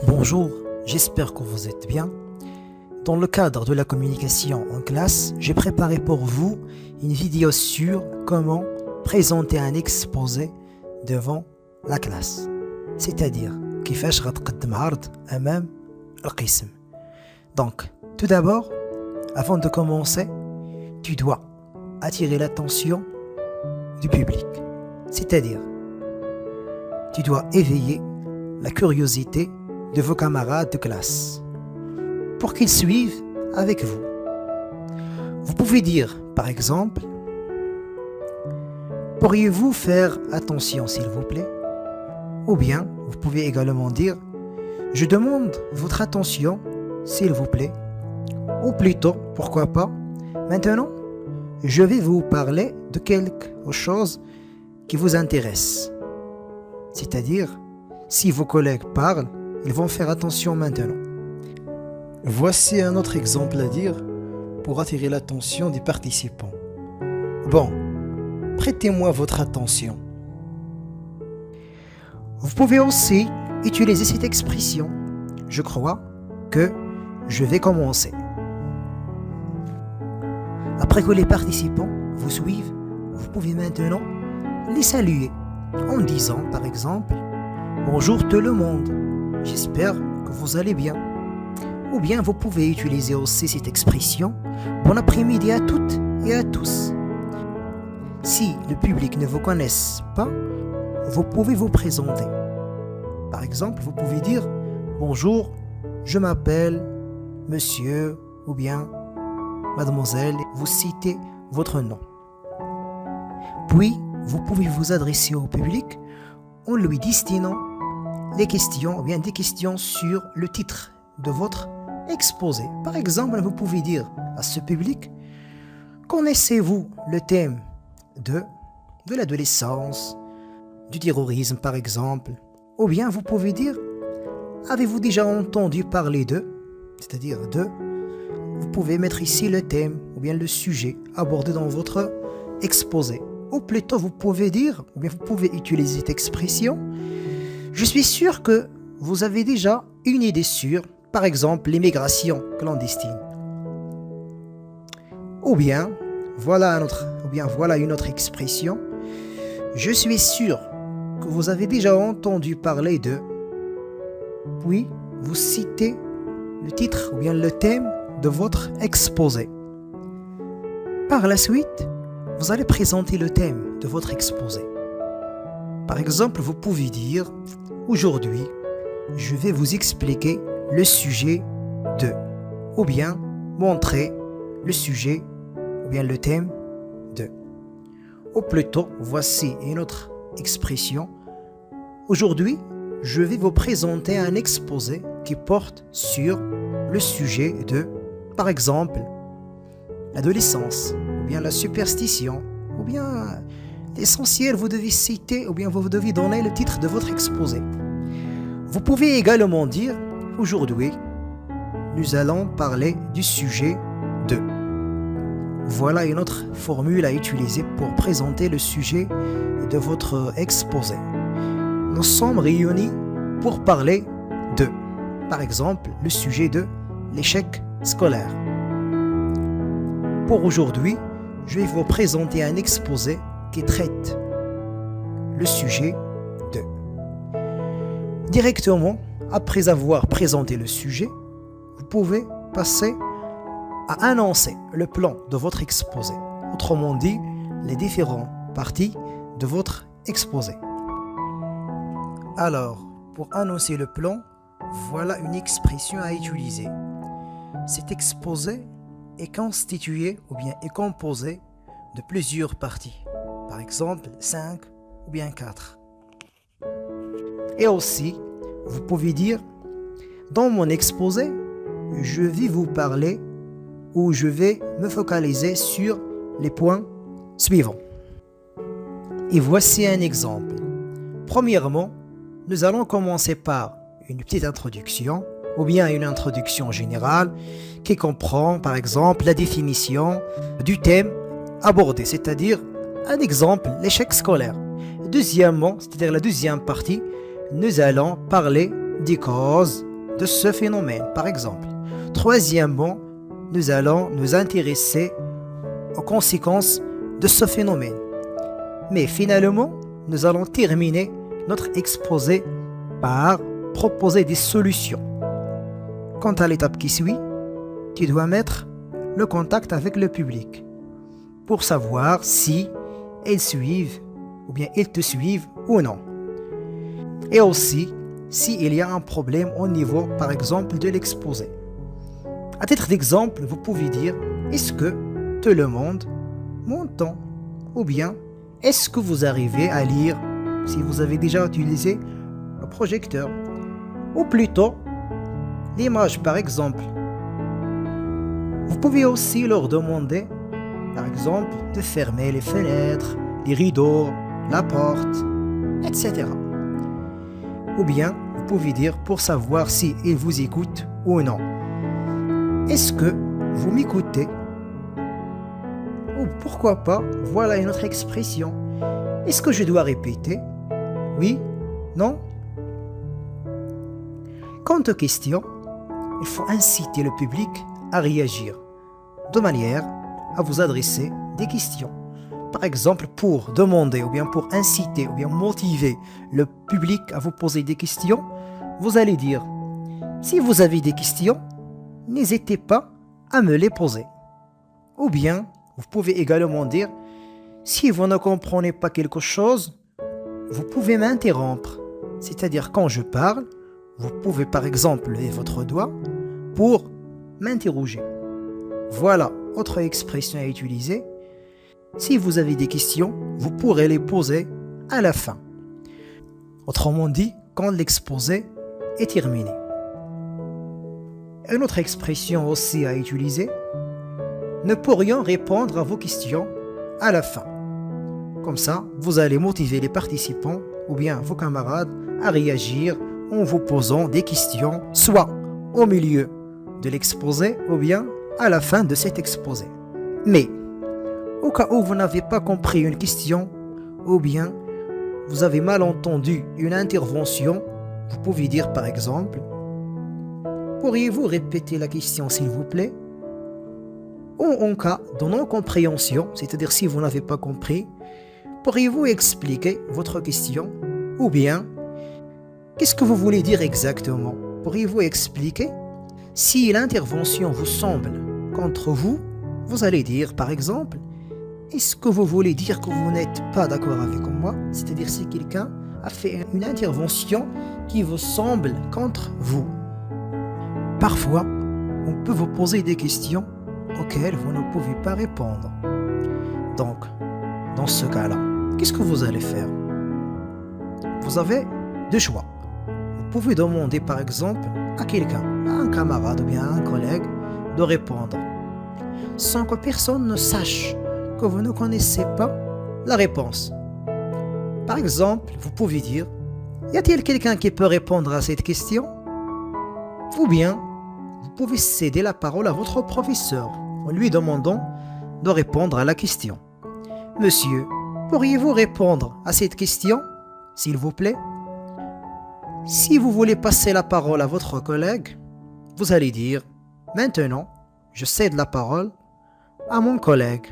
Bonjour, j'espère que vous êtes bien. Dans le cadre de la communication en classe, j'ai préparé pour vous une vidéo sur comment présenter un exposé devant la classe. C'est-à-dire, كيفاش غتقدم عرض أمام القسم. Donc, tout d'abord, avant de commencer, tu dois attirer l'attention du public. C'est-à-dire, tu dois éveiller la curiosité de vos camarades de classe pour qu'ils suivent avec vous. Vous pouvez dire, par exemple, pourriez-vous faire attention s'il vous plaît? Ou bien, vous pouvez également dire, je demande votre attention s'il vous plaît. Ou plutôt, pourquoi pas, maintenant, je vais vous parler de quelque chose qui vous intéresse. C'est-à-dire, si vos collègues parlent, ils vont faire attention maintenant. Voici un autre exemple à dire pour attirer l'attention des participants. Bon, prêtez-moi votre attention. Vous pouvez aussi utiliser cette expression. Je crois que je vais commencer. Après que les participants vous suivent, vous pouvez maintenant les saluer en disant par exemple « Bonjour tout le monde, j'espère que vous allez bien ». Ou bien vous pouvez utiliser aussi cette expression « Bon après-midi à toutes et à tous ». Si le public ne vous connaisse pas, vous pouvez vous présenter. Par exemple, vous pouvez dire « Bonjour, je m'appelle monsieur ou bien mademoiselle ». Vous citez votre nom. Puis, vous pouvez vous adresser au public en lui destinant les questions ou bien des questions sur le titre de votre exposé. Par exemple, vous pouvez dire à ce public « Connaissez-vous le thème de l'adolescence, du terrorisme par exemple ?» Ou bien vous pouvez dire « Avez-vous déjà entendu parler de ?» C'est-à-dire de, vous pouvez mettre ici le thème ou bien le sujet abordé dans votre exposé. Ou plutôt vous pouvez dire, ou bien vous pouvez utiliser cette expression « Je suis sûr que vous avez déjà une idée sur, par exemple, l'immigration clandestine. » Ou bien, voilà une autre expression « Je suis sûr que vous avez déjà entendu parler de... » Puis, vous citez le titre ou bien le thème de votre exposé. Par la suite, vous allez présenter le thème de votre exposé. Par exemple, vous pouvez dire « Aujourd'hui, je vais vous expliquer le sujet de... » Ou bien montrer le sujet ou bien le thème de... Ou plutôt, voici une autre expression. Aujourd'hui, je vais vous présenter un exposé qui porte sur le sujet de, par exemple, l'adolescence, ou bien la superstition, ou bien l'essentiel, vous devez citer, ou bien vous devez donner le titre de votre exposé. Vous pouvez également dire, aujourd'hui, nous allons parler du sujet de... Voilà une autre formule à utiliser pour présenter le sujet de votre exposé. Nous sommes réunis pour parler de, par exemple, le sujet de l'échec scolaire. Pour aujourd'hui, je vais vous présenter un exposé qui traite le sujet de. Directement, après avoir présenté le sujet, vous pouvez passer à annoncer le plan de votre exposé. Autrement dit, les différentes parties de votre exposé. Alors, pour annoncer le plan, voilà une expression à utiliser. Cet exposé est constitué ou bien est composé de plusieurs parties. Par exemple, 5 ou bien 4. Et aussi, vous pouvez dire, dans mon exposé, je vais vous parler ou je vais me focaliser sur les points suivants. Et voici un exemple. Premièrement, nous allons commencer par une petite introduction ou bien une introduction générale qui comprend par exemple la définition du thème abordé, c'est-à-dire un exemple, l'échec scolaire. Deuxièmement, c'est-à-dire la deuxième partie, nous allons parler des causes de ce phénomène, par exemple. Troisièmement, nous allons nous intéresser aux conséquences de ce phénomène. Mais finalement, nous allons terminer notre exposé par proposer des solutions. Quant à l'étape qui suit, tu dois mettre le contact avec le public pour savoir si ils suivent ou bien ils te suivent ou non. Et aussi, s'il y a un problème au niveau, par exemple, de l'exposé. À titre d'exemple, vous pouvez dire, est-ce que tout le monde m'entend? Ou bien, est-ce que vous arrivez à lire si vous avez déjà utilisé le projecteur? Ou plutôt, l'image par exemple. Vous pouvez aussi leur demander, par exemple, de fermer les fenêtres, les rideaux, la porte, etc. Ou bien, vous pouvez dire pour savoir si ils vous écoutent ou non. Est-ce que vous m'écoutez? Ou pourquoi pas, voilà une autre expression. Est-ce que je dois répéter? Oui? Non? Quant aux questions, il faut inciter le public à réagir, de manière à vous adresser des questions. Par exemple, pour demander ou bien pour inciter ou bien motiver le public à vous poser des questions, vous allez dire, si vous avez des questions, n'hésitez pas à me les poser. Ou bien, vous pouvez également dire, si vous ne comprenez pas quelque chose, vous pouvez m'interrompre. C'est-à-dire quand je parle, vous pouvez par exemple lever votre doigt pour m'interroger. Voilà, autre expression à utiliser. Si vous avez des questions, vous pourrez les poser à la fin. Autrement dit, quand l'exposé est terminé. Une autre expression aussi à utiliser, nous pourrions répondre à vos questions à la fin. Comme ça, vous allez motiver les participants ou bien vos camarades à réagir en vous posant des questions, soit au milieu de l'exposé ou bien à la fin de cet exposé. Mais, au cas où vous n'avez pas compris une question ou bien vous avez mal entendu une intervention, vous pouvez dire par exemple, pourriez-vous répéter la question s'il vous plaît? Ou en cas de non-compréhension, c'est-à-dire si vous n'avez pas compris, pourriez-vous expliquer votre question? Ou bien, qu'est-ce que vous voulez dire exactement? Pourriez-vous expliquer? Si l'intervention vous semble contre vous, vous allez dire par exemple, est-ce que vous voulez dire que vous n'êtes pas d'accord avec moi? C'est-à-dire si quelqu'un a fait une intervention qui vous semble contre vous. Parfois, on peut vous poser des questions auxquelles vous ne pouvez pas répondre. Donc, dans ce cas-là, qu'est-ce que vous allez faire? Vous avez deux choix. Vous pouvez demander par exemple à quelqu'un, à un camarade ou bien à un collègue, de répondre, sans que personne ne sache que vous ne connaissez pas la réponse. Par exemple, vous pouvez dire, y a-t-il quelqu'un qui peut répondre à cette question? Ou bien, vous pouvez céder la parole à votre professeur en lui demandant de répondre à la question. Monsieur, pourriez-vous répondre à cette question, s'il vous plaît? Si vous voulez passer la parole à votre collègue, vous allez dire, maintenant, je cède la parole à mon collègue.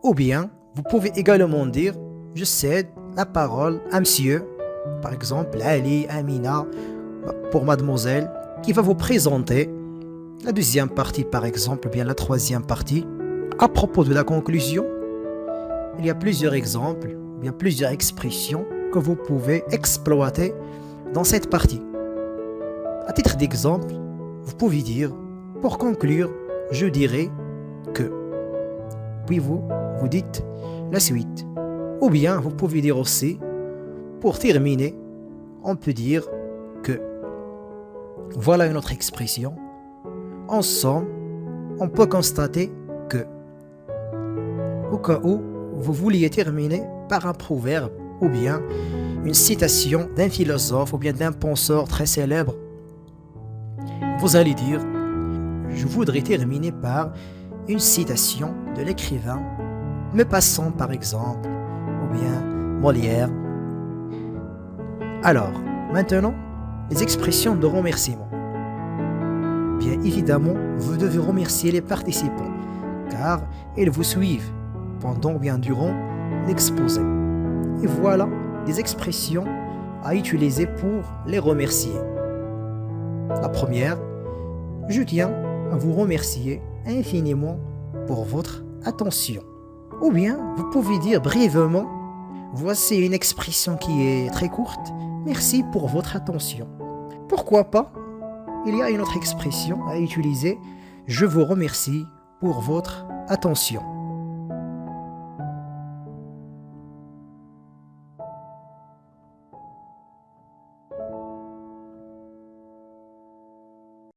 Ou bien, vous pouvez également dire, je cède la parole à monsieur, par exemple Ali, Amina, pour mademoiselle, qui va vous présenter la deuxième partie par exemple, ou bien la troisième partie. À propos de la conclusion, il y a plusieurs exemples, il y a plusieurs expressions que vous pouvez exploiter dans cette partie. À titre d'exemple, vous pouvez dire, pour conclure, je dirais que. Puis vous dites la suite. Ou bien vous pouvez dire aussi, pour terminer, on peut dire que. Voilà une autre expression. En somme, on peut constater que. Au cas où vous vouliez terminer par un proverbe ou bien une citation d'un philosophe ou bien d'un penseur très célèbre, Vous allez dire, je voudrais terminer par une citation de l'écrivain Maupassant par exemple, ou bien Molière. Alors, maintenant, les expressions de remerciement. Bien évidemment, vous devez remercier les participants, car ils vous suivent pendant ou bien durant l'exposé. Et voilà les expressions à utiliser pour les remercier. La première, je tiens à vous remercier infiniment pour votre attention. Ou bien, vous pouvez dire brièvement, voici une expression qui est très courte, merci pour votre attention. Pourquoi pas, il y a une autre expression à utiliser, je vous remercie pour votre attention.